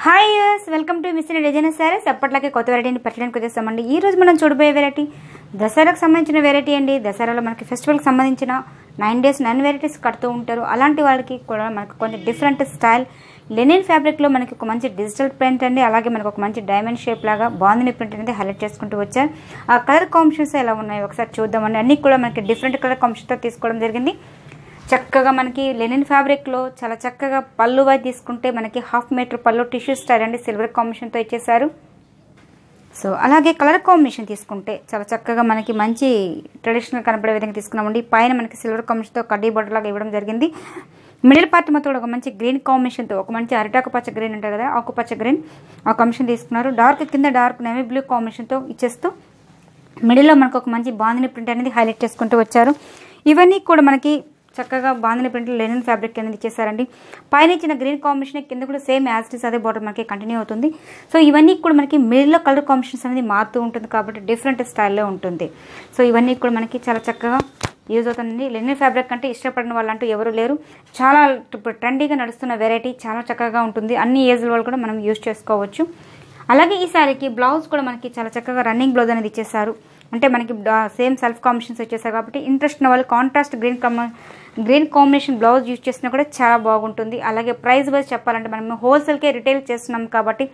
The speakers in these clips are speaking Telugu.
Hi yous welcome to miss designer sarees. అప్పట్లాగే కొత్త వెరైటీని పెట్టడానికి వచ్చేస్తామండి. ఈ రోజు మనం చూడబోయే వెరైటీ దసరాకు సంబంధించిన వెరైటీ అండి. దసరాలో మనకి ఫెస్టివల్కి సంబంధించిన 9 days 9 వెరైటీస్ కడుతూ ఉంటారు. అలాంటి వాళ్ళకి కూడా మనకు కొంచెం డిఫరెంట్ స్టైల్ లెనిన్ ఫ్యాబ్రిక్లో మనకి ఒక మంచి డిజిటల్ ప్రింట్ అండి, అలాగే మనకు ఒక మంచి డైమండ్ షేప్ లాగా బాందిని ప్రింట్ అనేది హైలైట్ చేసుకుంటూ వచ్చారు. ఆ కలర్ కాంబినేషన్స్ ఎలా ఉన్నాయి ఒకసారి చూద్దామండి. అన్నీ కూడా మనకి డిఫరెంట్ కలర్ కాంబినేషన్తో తీసుకోవడం జరిగింది. చక్కగా మనకి లెనిన్ ఫ్యాబ్రిక్లో చాలా చక్కగా పళ్ళు వై తీసుకుంటే మనకి 1/2 మీటర్ పళ్ళు టిష్యూ స్టైల్ అండి సిల్వర్ కాంబినేషన్తో ఇచ్చేసారు. సో అలాగే కలర్ కాంబినేషన్ తీసుకుంటే చాలా చక్కగా మనకి మంచి ట్రెడిషనల్ కనపడే విధంగా తీసుకున్నామండి. పైన మనకి సిల్వర్ కాంబినేషన్తో కడ్డీ బోర్డర్ లాగా ఇవ్వడం జరిగింది. మిడిల్ పార్ట్ మొత్తం కూడా ఒక మంచి గ్రీన్ కాంబినేషన్తో ఒక మంచి అరిటాకు పచ్చ గ్రీన్ ఉంటుంది కదా, ఆకుపచ్చ గ్రీన్ ఆ కాంబినేషన్ తీసుకున్నారు. డార్క్ కింద డార్క్ నేవీ బ్లూ కాంబినేషన్తో ఇచ్చేస్తూ మిడిల్లో మనకు ఒక మంచి బాందిని ప్రింట్ అనేది హైలైట్ చేసుకుంటూ వచ్చారు. ఇవన్నీ కూడా మనకి చక్కగా బాందిని ప్రింట్ లెనిన్ ఫ్యాబ్రిక్ అనేది ఇచ్చేసారండి. పైన ఇచ్చిన గ్రీన్ కాంబినేషన్ కింద కూడా సేమ్ యాజ్ ఇట్ ఈస్ అదే బార్డర్ మనకి కంటిన్యూ అవుతుంది. సో ఇవన్నీ కూడా మనకి మిడిల్లో కలర్ కాంబినేషన్స్ అనేది మారుతూ ఉంటుంది కాబట్టి డిఫరెంట్ స్టైల్లో ఉంటుంది. సో ఇవన్నీ కూడా మనకి చాలా చక్కగా యూజ్ అవుతుందండి. లెనిన్ ఫ్యాబ్రిక్ అంటే ఇష్టపడిన వాళ్ళంటూ ఎవరు లేరు. చాలా ఇప్పుడు ట్రెండీగా నడుస్తున్న వెరైటీ, చాలా చక్కగా ఉంటుంది. అన్ని ఏజ్ల వాళ్ళు కూడా మనం యూజ్ చేసుకోవచ్చు. అలాగే ఈ శారీకి బ్లౌజ్ కూడా మనకి చాలా చక్కగా రన్నింగ్ బ్లౌజ్ అనేది ఇచ్చేసారు. అంటే మనకి సేమ్ సెల్ఫ్ కాంబినేషన్స్ వచ్చేసారు కాబట్టి ఇంట్రెస్ట్ ఉన్న వాళ్ళు contrast green combination blouse use చేసినా కూడా చాలా బాగుంటుంది. అలాగే ప్రైస్ వైజ్ చెప్పాలంటే మనం హోల్సేల్కే రిటైల్ చేస్తున్నాం కాబట్టి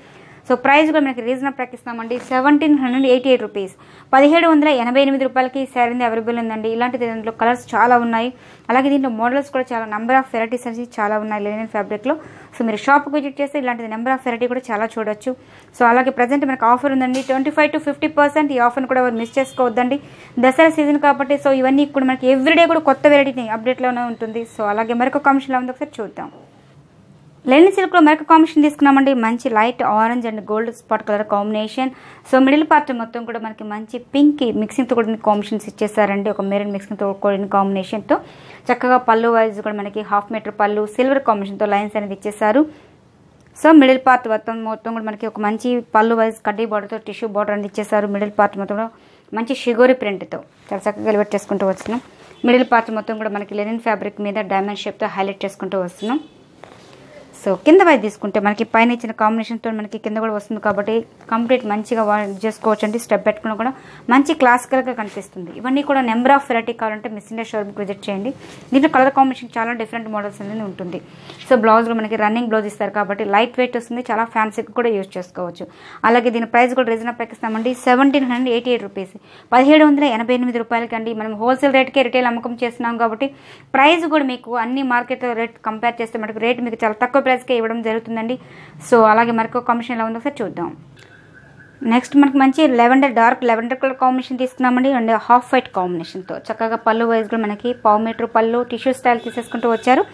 సో ప్రైస్ కూడా మనకి రీజనబుల్ ప్రకటిస్తామండి. 1788 రూపీస్, 1788 రూపాయలకి ఈ శారీ అవైలబుల్ ఉందండి. ఇలాంటి దీంట్లో కలర్స్ చాలా ఉన్నాయి. అలాగే దీంట్లో మోడల్స్ కూడా చాలా నెంబర్ ఆఫ్ వెరైటీస్ అనేది చాలా ఉన్నాయి లెనిన్ ఫ్యాబ్రిక్లో. సో మీరు షాప్కి విజిట్ చేస్తే ఇలాంటి నెంబర్ ఆఫ్ వెరైటీ కూడా చాలా చూడొచ్చు. సో అలాగే ప్రజెంట్ మనకు ఆఫర్ ఉందండి 25 to 50%. ఈ ఆఫర్ని కూడా ఎవరు మిస్ చేసుకోవద్దండి. దసరా సీజన్ కాబట్టి సో ఇవన్నీ కూడా మనకి ఎవ్రీడే కూడా కొత్త వెరైటీ అప్డేట్లోనే ఉంటుంది. సో అలాగే మరొక కాంబినేషన్లో ఉంది, ఒకసారి చూద్దాం. లెనిన్ సిల్క్లో మరొక కాంబినేషన్ తీసుకున్నామండి. మంచి light orange and gold spot colour combination. So middle part మొత్తం కూడా మనకి మంచి పింక్ మిక్సింగ్తో కూడిన కాంబినేషన్స్ ఇచ్చేసారండి. ఒక మెరూన్ మిక్సింగ్తో కూడిన కాంబినేషన్తో చక్కగా పళ్ళు వైజ్ కూడా మనకి 1/2 మీటర్ పళ్ళు సిల్వర్ కాంబినేషన్తో లైన్స్ అనేది ఇచ్చేసారు. సో మిడిల్ పార్ట్ మొత్తం కూడా మనకి ఒక మంచి పళ్ళు వైజ్ కడ్డీ బార్డర్తో టిష్యూ బార్డర్ అనేది ఇచ్చేసారు. మిడిల్ పార్ట్ మొత్తం మంచి షిగోరి ప్రింట్తో చాలా చక్కగా ఎలివేట్ చేసుకుంటూ వస్తున్నాం. మిడిల్ పార్ట్ మొత్తం కూడా మనకి లెనిన్ ఫ్యాబ్రిక్ మీద డైమండ్ షేప్తో హైలైట్ చేసుకుంటూ వస్తున్నాం. సో కింద వైపు తీసుకుంటే మనకి పైన ఇచ్చిన కాంబినేషన్తో మనకి కింద కూడా వస్తుంది కాబట్టి కంప్లీట్ మంచిగా చేసుకోవచ్చు అండి. స్టెప్ పెట్టుకుని కూడా మంచి క్లాసికల్గా కనిపిస్తుంది. ఇవన్నీ కూడా నెంబర్ ఆఫ్ వెరైటీ కావాలంటే మిస్ ఇండియా షోరూమ్కి విజిట్ చేయండి. దీంట్లో కలర్ కాంబినేషన్ చాలా డిఫరెంట్ మోడల్స్ అనేది ఉంటుంది. సో బ్లౌజ్ కూడా మనకి రన్నింగ్ బ్లౌజ్ ఇస్తారు కాబట్టి లైట్ వెయిట్ వస్తుంది, చాలా ఫ్యాన్సీకి కూడా యూజ్ చేసుకోవచ్చు. అలాగే దీని ప్రైస్ కూడా రీజనబుల్ ప్రకటిస్తామండి. 1788 రూపీస్, 1788 రూపాయలకి అండి. మనం హోల్సేల్ రేట్కే రిటైల్ అమ్మకం చేస్తున్నాం కాబట్టి ప్రైస్ కూడా మీకు అన్ని మార్కెట్ రేట్ కంపేర్ చేస్తే మనకు రేట్ మీకు చాలా తక్కువ ప్రైస్కే ఇవ్వడం జరుగుతుందండి. సో అలాగే మరొక కాంబినేషన్ ఎలా ఉందో ఒకసారి చూద్దాం. నెక్స్ట్ మనకి మంచి డార్క్ లెవెండర్ కలర్ కాంబినేషన్ తీసుకున్నామండి. అండ్ హాఫ్ వైట్ కాంబినేషన్తో చక్కగా పళ్ళు వైజ్ కూడా మనకి 1/4 మీటర్ పళ్ళు టిష్యూ స్టైల్ తీసేసుకుంటూ వచ్చారు.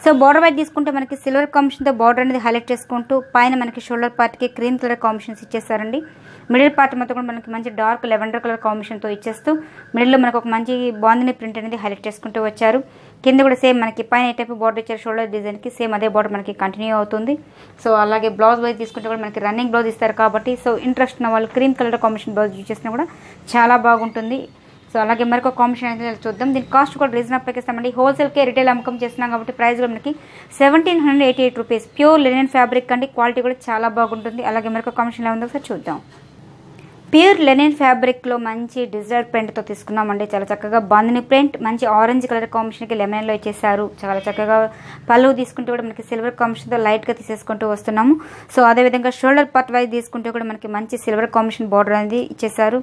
సో బార్డర్ వైజ్ తీసుకుంటే మనకి సిల్వర్ కాంబినేషన్తో బార్డర్ అనేది హైలైట్ చేసుకుంటూ పైన మనకి షోల్డర్ పార్ట్కి క్రీమ్ కలర్ కాంబినేషన్స్ ఇచ్చేసారండి. మిడిల్ పార్ట్ మొత్తం కూడా మనకి మంచి డార్క్ లెవెండర్ కలర్ కాంబినేషన్తో ఇచ్చేస్తూ మిడిల్లో మనకు ఒక మంచి బాందిని ప్రింట్ అనేది హైలైట్ చేసుకుంటూ వచ్చారు. కింద కూడా సేమ్ మనకి పైన ఏ టైప్ బార్డర్ ఇచ్చారు షోల్డర్ డిజైన్కి సేమ్ అదే బార్డర్ మనకి కంటిన్యూ అవుతుంది. సో అలాగే బ్లౌజ్ వైజ్ తీసుకుంటే కూడా మనకి రన్నింగ్ బ్లౌజ్ ఇస్తారు కాబట్టి సో ఇంట్రెస్ట్ ఉన్న వాళ్ళు cream colour combination blouse use చేసినా కూడా చాలా బాగుంటుంది. సో అలాగే మరొక కాంబినేషన్ అయితే చూద్దాం. దీని కాస్ట్ కూడా రీజనబుల్ ప్రకటిస్తామండి. హోల్సేల్కే రిటైల్ అమ్మకం చేస్తున్నాం కాబట్టి ప్రైస్ కూడా మనకి 1788 రూపీస్. ప్యూర్ లెనిన్ ఫ్యాబ్రిక్ అండి, క్వాలిటీ కూడా చాలా బాగుంటుంది. అలాగే మరొక కాంబినేషన్ ఎలా ఉందో ఒకసారి చూద్దాం. ప్యూర్ లెనిన్ ఫ్యాబ్రిక్లో మంచి డిజైర్ ప్రింట్తో తీసుకున్నామండి. చాలా చక్కగా బాందిని ప్రింట్ మంచి ఆరెంజ్ కలర్ కాంబినేషన్కి లెమన్లో ఇచ్చేసారు. చాలా చక్కగా పళ్ళు తీసుకుంటూ కూడా మనకి సిల్వర్ కాంబినేషన్తో లైట్గా తీసేసుకుంటూ వస్తున్నాము. సో అదేవిధంగా షోల్డర్ పార్ట్ వైజ్ తీసుకుంటే కూడా మనకి మంచి సిల్వర్ కాంబినేషన్ బార్డర్ అనేది ఇచ్చేసారు.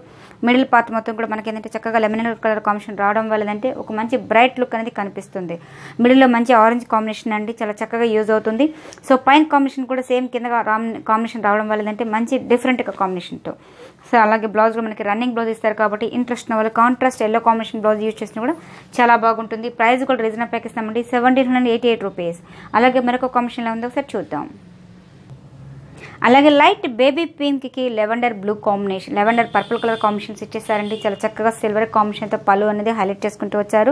మిడిల్ పార్ట్ మొత్తం కూడా మనకి ఏంటంటే చక్కగా లెమన్ కలర్ కాంబినేషన్ రావడం వల్ల ఏంటంటే ఒక మంచి బ్రైట్ లుక్ అనేది కనిపిస్తుంది. మిడిల్లో మంచి ఆరెంజ్ కాంబినేషన్ అండి, చాలా చక్కగా యూజ్ అవుతుంది. సో పైన కాంబినేషన్ కూడా సేమ్ కింద కాంబినేషన్ రావడం వల్ల ఏంటంటే మంచి డిఫరెంట్గా కాంబినేషన్తో. సో అలాగే బ్లౌజ్ కూడా మనకి రన్నింగ్ బ్లౌజ్ ఇస్తారు కాబట్టి ఇంట్రెస్ట్ ఉన్న వాళ్ళు contrast yellow combination blouse use చేసినా కూడా చాలా బాగుంటుంది. ప్రైస్ కూడా రీజనబుల్ ప్రకటిస్తామండి 1788 రూపీస్. అలాగే మరొక కాంబినేషన్లో ఉందో ఒకసారి చూద్దాం. అలాగే లైట్ బేబీ పింక్కి lavender blue combination, lavender purple colour combinations ఇచ్చేసారండి. చాలా చక్కగా సిల్వర్ కాంబినేషన్తో పళ్ళు అనేది హైలైట్ చేసుకుంటూ వచ్చారు.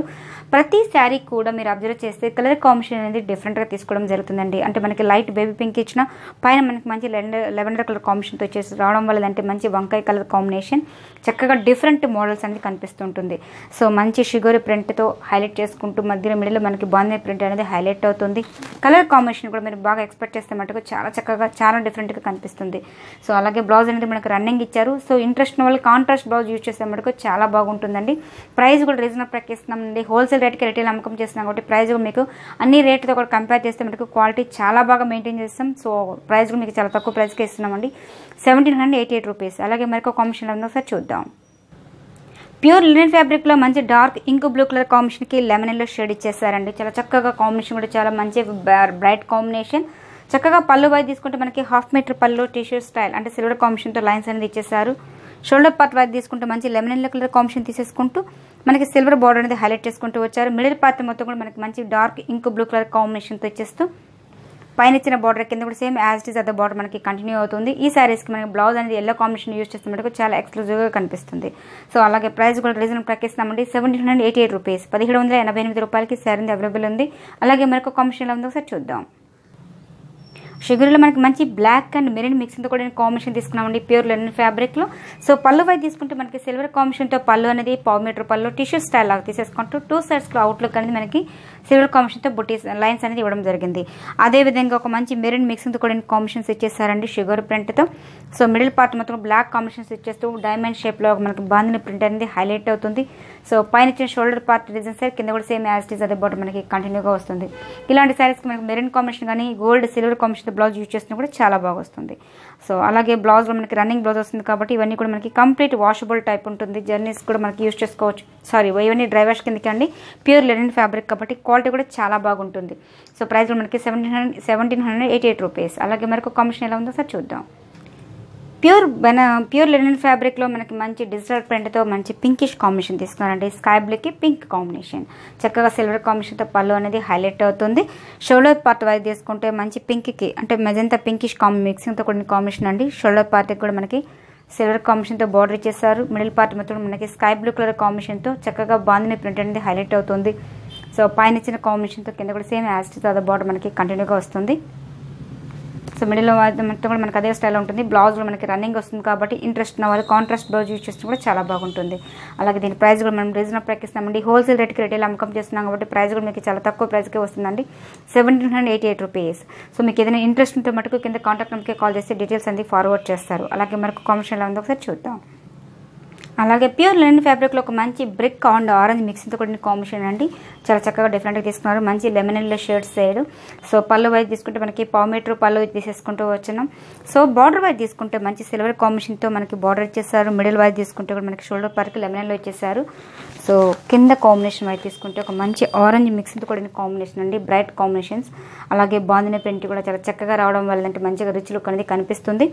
ప్రతి శారీ కూడా మీరు అబ్జర్వ్ చేస్తే కలర్ కాంబినేషన్ అనేది డిఫరెంట్గా తీసుకోవడం జరుగుతుందండి. అంటే మనకి లైట్ బేబీ పింక్ ఇచ్చిన పైన మనకి మంచి లెవెండర్ కలర్ కాంబినేషన్తో వచ్చేసి రావడం వల్ల అంటే మంచి వంకాయ కలర్ కాంబినేషన్ చక్కగా డిఫరెంట్ మోడల్స్ అనేది కనిపిస్తుంటుంది. సో మంచి షుగర్ ప్రింట్తో హైలైట్ చేసుకుంటూ మధ్యలో మిడిల్ మనకి బాందిని ప్రింట్ అనేది హైలైట్ అవుతుంది. కలర్ కాంబినేషన్ కూడా మీరు బాగా ఎక్స్పెక్ట్ చేస్తే మటుకు చాలా చక్కగా చాలా డిఫరెంట్గా కనిపిస్తుంది. సో అలాగే బ్లౌజ్ అనేది మనకు రన్నింగ్ ఇచ్చారు. సో ఇంట్రెస్ట్ ఉన్న వాళ్ళు కాంట్రాస్ట్ బ్లౌజ్ యూజ్ చేస్తే మనకు చాలా బాగుంటుందండి. ప్రైస్ కూడా రీజనబుల్ ప్రైస్ ఇస్తున్నామండి. హోల్సేల్ రేట్కి రిటైల్ అమ్మకం చేస్తున్నాం కాబట్టి ప్రైస్ కూడా మీకు అన్ని రేట్లతో కూడా కంపేర్ చేస్తే మనకు క్వాలిటీ చాలా బాగా మెయింటైన్ చేస్తాం. సో ప్రైస్ కూడా మీకు చాలా తక్కువ ప్రైస్కి ఇస్తున్నామండి, 1788 రూపీస్. అలాగే మరొక కాంబినేషన్ ఉందో ఒకసారి చూద్దాం. ప్యూర్ లినెన్ ఫ్యాబ్రిక్లో మంచి డార్క్ ఇంక్ బ్లూ కలర్ కాంబినేషన్కి లెమన్ ఎల్లో షేడ్ ఇచ్చేసారండి. చాలా చక్కగా కాంబినేషన్ కూడా చాలా మంచి బ్రైట్ కాంబినేషన్. చక్కగా పళ్ళు వైజ్ తీసుకుంటే మనకి 1/2 మీటర్ పళ్ళు టీషర్ట్ స్టైల్ అంటే సిల్వర్ కాంబినేషన్తో లైన్స్ అనేది ఇచ్చేసారు. షోల్డర్ పార్ట్ వైజ్ తీసుకుంటే మంచి లెమన్ ఎల్లో కలర్ కాంబినేషన్ తీసేసుకుంటూ మనకి సిల్వర్ బార్డర్ అనేది హైలైట్ చేసుకుంటూ వచ్చారు. మిడిల్ పార్ట్ మొత్తం కూడా మనకి మంచి డార్క్ ఇంక్ బ్లూ కలర్ కాంబినేషన్తో ఇచ్చేస్తూ పైన ఇచ్చిన బార్డర్ కింద కూడా సేమ్ యాజ్ ఇట్ ఈస్ అదే బార్డర్ మనకి కంటిన్యూ అవుతుంది. ఈ శారీస్కి మనకి బ్లౌజ్ అనేది ఎల్లో కాంబినేషన్ యూజ్ చేస్తే మనకు చాలా ఎక్స్క్లూజివ్గా కనిపిస్తుంది. సో అలాగే ప్రైస్ కూడా రీజనబుల్ ప్రకటిస్తున్నామండి, 1788 రూపీస్, 1788 రూపాయలకి శారీ అవైలబుల్ ఉంది. అలాగే మరొక కాంబినేషన్లో ఉందో ఒకసారి చూద్దాం. షుగర్లో మనకి మంచి బ్లాక్ అండ్ మెరీన్ మిక్సింగ్తో కూడా కాంబినేషన్ తీసుకున్నామండి ప్యూర్ లెనిన్ ఫ్యాబ్రిక్లో. సో పళ్ళు వైపు తీసుకుంటే మనకి సిల్వర్ కాంబినేషన్తో పళ్ళు అనేది 1/4 మీటర్ పళ్ళు టిష్యూ స్టైల్ లాగా తీసేసుకుంటూ 2 సైడ్స్లో అవుట్లుక్ అనేది మనకి సిల్వర్ కాంబినేషన్తో బుటీస్ లైన్స్ అనేది ఇవ్వడం జరిగింది. అదేవిధంగా ఒక మంచి మెరీన్ మిక్సింగ్తో కూడా కాంబినేషన్స్ ఇచ్చేసారండి షుగర్ ప్రింట్తో. సో మిడిల్ పార్ట్ మొత్తం బ్లాక్ కాంబినేషన్స్ ఇచ్చేస్తూ డైమండ్ షేప్లో మనకి బాందిని ప్రింట్ అనేది హైలైట్ అవుతుంది. సో పైన ఇచ్చిన షోల్డర్ పార్ట్ డిజైన్ సైడ్ కింద కూడా సేమ్ యాజ్ ఇట్ ఈస్ అదే బార్డర్ మనకి కంటిన్యూగా వస్తుంది. ఇలాంటి శారీస్కి మనకి మెరీన్ కాంబినేషన్ కానీ gold silver combination blouse use చేస్తున్నా కూడా చాలా బాగా వస్తుంది. సో అలాగే బ్లౌజ్లో మనకి రన్నింగ్ బ్లౌజ్ వస్తుంది కాబట్టి ఇవన్నీ కూడా మనకి కంప్లీట్ వాషబుల్ టైప్ ఉంటుంది. జర్నీస్ కూడా మనకి యూజ్ చేసుకోవచ్చు. ఇవన్నీ డ్రై వాష్ కిందకి అండి, ప్యూర్ లెనిన్ ఫ్యాబ్రిక్ కాబట్టి క్వాలిటీ కూడా చాలా బాగుంటుంది. సో ప్రైస్ కూడా మనకి 1788 రూపీస్. అలాగే మరొక కాంబినేషన్ ఎలా ఉందో సార్ చూద్దాం. ప్యూర్ లెనిన్ ఫ్యాబ్రిక్లో మనకి మంచి డిజిటల్ ప్రింట్తో మంచి పింకిష్ కాంబినేషన్ తీసుకున్నారండి. స్కై బ్లూకి పింక్ కాంబినేషన్, చక్కగా సిల్వర్ కాంబినేషన్తో పళ్ళు అనేది హైలైట్ అవుతుంది. షోల్డర్ పార్ట్ వైజ్ తీసుకుంటే మంచి పింక్కి అంటే మెజంతా పింకిష్ మిక్సింగ్తో కూడిన కాంబినేషన్ అండి. షోల్డర్ పార్ట్కి కూడా మనకి సిల్వర్ కాంబినేషన్తో బార్డర్ ఇచ్చేసారు. మిడిల్ పార్ట్ మొత్తం మనకి స్కై బ్లూ కలర్ కాంబినేషన్తో చక్కగా బాందిని ప్రింట్ అనేది హైలైట్ అవుతుంది. సో పైన ఇచ్చిన కాంబినేషన్తో కింద కూడా సేమ్ యాజ్ ఇట్ ఈస్ అదే బార్డర్ మనకి కంటిన్యూగా వస్తుంది. సో మిడిల్లో మొత్తం కూడా మనకి అదే స్టైల్లో ఉంటుంది. బ్లౌజ్లో మనకి రన్నింగ్ వస్తుంది కాబట్టి ఇంట్రెస్ట్ ఉన్న వాళ్ళు కాంట్రాస్ట్ బ్లౌజ్ యూజ్ చేస్తే కూడా చాలా బాగుంటుంది. అలాగే దీని ప్రైస్ కూడా మనం రీజనబుల్ ప్రకటిస్తామండి. హోల్సేల్ రేట్కి రిటైల్ అమ్మకం చేస్తున్నాం కాబట్టి ప్రైస్ కూడా మీకు చాలా తక్కువ ప్రైస్కే వస్తుందండి, 1788 రూపీస్. సో మీకు ఏదైనా ఇంట్రెస్ట్ ఉంటే మటుకు కింద కాంటాక్ట్ నెంబర్కి కాల్ చేస్తే డీటెయిల్స్ అన్ని ఫార్వర్డ్ చేస్తారు. అలాగే మనకు కాంబినేషన్లో ఉందో ఒకసారి చూద్దాం. అలాగే ప్యూర్ లెనిన్ ఫ్యాబ్రిక్లో ఒక మంచి బ్రిక్ అండ్ ఆరెంజ్ మిక్సింగ్తో కూడిన కాంబినేషన్ అండి. చాలా చక్కగా డిఫరెంట్గా తీసుకున్నారు. మంచి lemon yellow shade side. So పళ్ళు వైజ్ తీసుకుంటే మనకి 1/4 మీటర్ పళ్ళు తీసేసుకుంటూ వచ్చినాం. సో బార్డర్ వైజ్ తీసుకుంటే మంచి సిల్వర్ కాంబినేషన్తో మనకి బార్డర్ ఇచ్చేసారు. మిడిల్ వైజ్ తీసుకుంటే కూడా మనకి షోల్డర్ పార్ట్కి లెమన్ ఎల్లో ఇచ్చేసారు. సో కింద కాంబినేషన్ వైజ్ తీసుకుంటే ఒక మంచి ఆరెంజ్ మిక్సింగ్తో కూడిన కాంబినేషన్ అండి, బ్రైట్ కాంబినేషన్స్. అలాగే బాందిని ప్రింట్ కూడా చాలా చక్కగా రావడం వల్ల అంటే మంచిగా రిచ్ లుక్ అనేది కనిపిస్తుంది.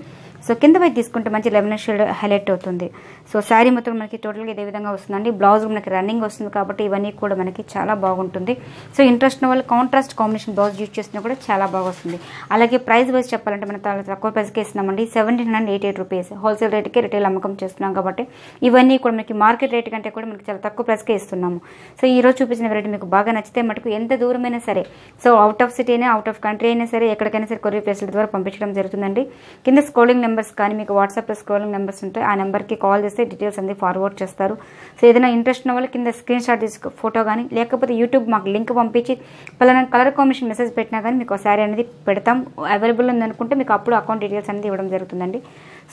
సో కింద వైజ్ తీసుకుంటే మంచి లెమన్ షేడ్ హైలైట్ అవుతుంది. సో శారీ మొత్తం మనకి టోటల్గా ఇదే విధంగా వస్తుందండి. బ్లౌజ్ మనకి రన్నింగ్ వస్తుంది కాబట్టి ఇవన్నీ కూడా మనకి చాలా బాగుంటుంది. సో ఇంట్రెస్ట్ ఉన్న వాళ్ళు కాంట్రాస్ట్ కాంబినేషన్ బ్లౌజ్ యూజ్ చేసినా కూడా చాలా బాగా వస్తుంది. అలాగే ప్రైస్ వైజ్ చెప్పాలంటే మనం చాలా తక్కువ ప్రైస్కి ఇస్తున్నామండి, 1788 రూపీస్. హోల్సేల్ రేట్కి రిటైల్ అమ్మకం చేస్తున్నాం కాబట్టి ఇవన్నీ కూడా మనకి మార్కెట్ రేట్ కంటే కూడా మనకి చాలా తక్కువ ప్రైస్కే ఇస్తున్నాము. సో ఈరోజు చూపించిన వెరైటీ మీకు బాగా నచ్చితే మటుకు ఎంత దూరమైనా సరే, సో అవుట్ ఆఫ్ సిటీ అయినా అవుట్ ఆఫ్ కంట్రీ అయినా సరే ఎక్కడికైనా సరే కొరియర్ ఫెసిలిటీ ద్వారా పంపించడం జరుగుతుందండి. కింద స్క్రోలింగ్ నెంబర్స్ కానీ మీకు వాట్సాప్లో స్క్రోలింగ్ నెంబర్స్ ఉంటాయి, ఆ నెంబర్కి కాల్ చేస్తే డీటెయిల్స్ అన్ని ఫార్వర్డ్ చేస్తారు. సో ఏదైనా ఇంట్రెస్ట్ ఉన్న వాళ్ళు కింద స్క్రీన్ షాట్ తీసి ఫోటో కానీ లేకపోతే యూట్యూబ్ మాకు లింక్ పంపించి పలానా కలర్ కాంబినేషన్ మెసేజ్ పెట్టినా కానీ మీకు శారీ అనేది పెడతాం. అవైలబుల్ ఉందనుకుంటే మీకు అప్పుడు అకౌంట్ డీటెయిల్స్ అనేది ఇవ్వడం జరుగుతుందండి.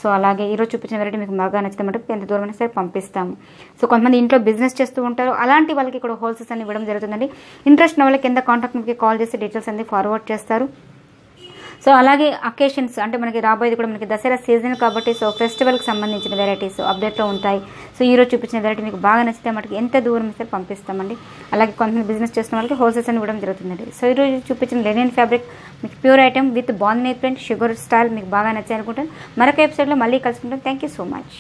సో అలాగే ఈరోజు చూపించిన వెరైటీ మీకు బాగా నచ్చితే మటుకు ఎంత దూరమైనా సరే పంపిస్తాము. సో కొంతమంది ఇంట్లో బిజినెస్ చేస్తూ ఉంటారు, అలాంటి వాళ్ళకి ఇక్కడ హోల్సేల్స్ అన్ని ఇవ్వడం జరుగుతుందండి. ఇంట్రెస్ట్ ఉన్న వాళ్ళకి కింద కాంటాక్ట్ నెంబర్కి కాల్ చేసి డీటెయిల్స్ అన్ని ఫార్వర్డ్ చేస్తారు. సో అలాగే అకేషన్స్ అంటే మనకి రాబోయేది కూడా మనకి దసరా సీజన్ కాబట్టి సో ఫెస్టివల్కి సంబంధించిన వెరైటీస్ అప్డేట్లో ఉంటాయి. సో ఈరోజు చూపించిన వెరైటీ మీకు బాగా నచ్చితే మనకి ఎంత దూరం సరే పంపిస్తామండి. అలాగే కొంతమంది బిజినెస్ చేస్తున్న వాళ్ళకి హోల్సేల్స్ అని ఇవ్వడం జరుగుతుందండి. సో ఈరోజు చూపించిన లెనిన్ ఫ్యాబ్రిక్ మీకు pure item with bandhani print sugar style మీకు బాగా నచ్చాయి అనుకుంటాను. మరొక ఎపిసోడ్లో మళ్ళీ కలుసుకుంటాం. Thank you so much.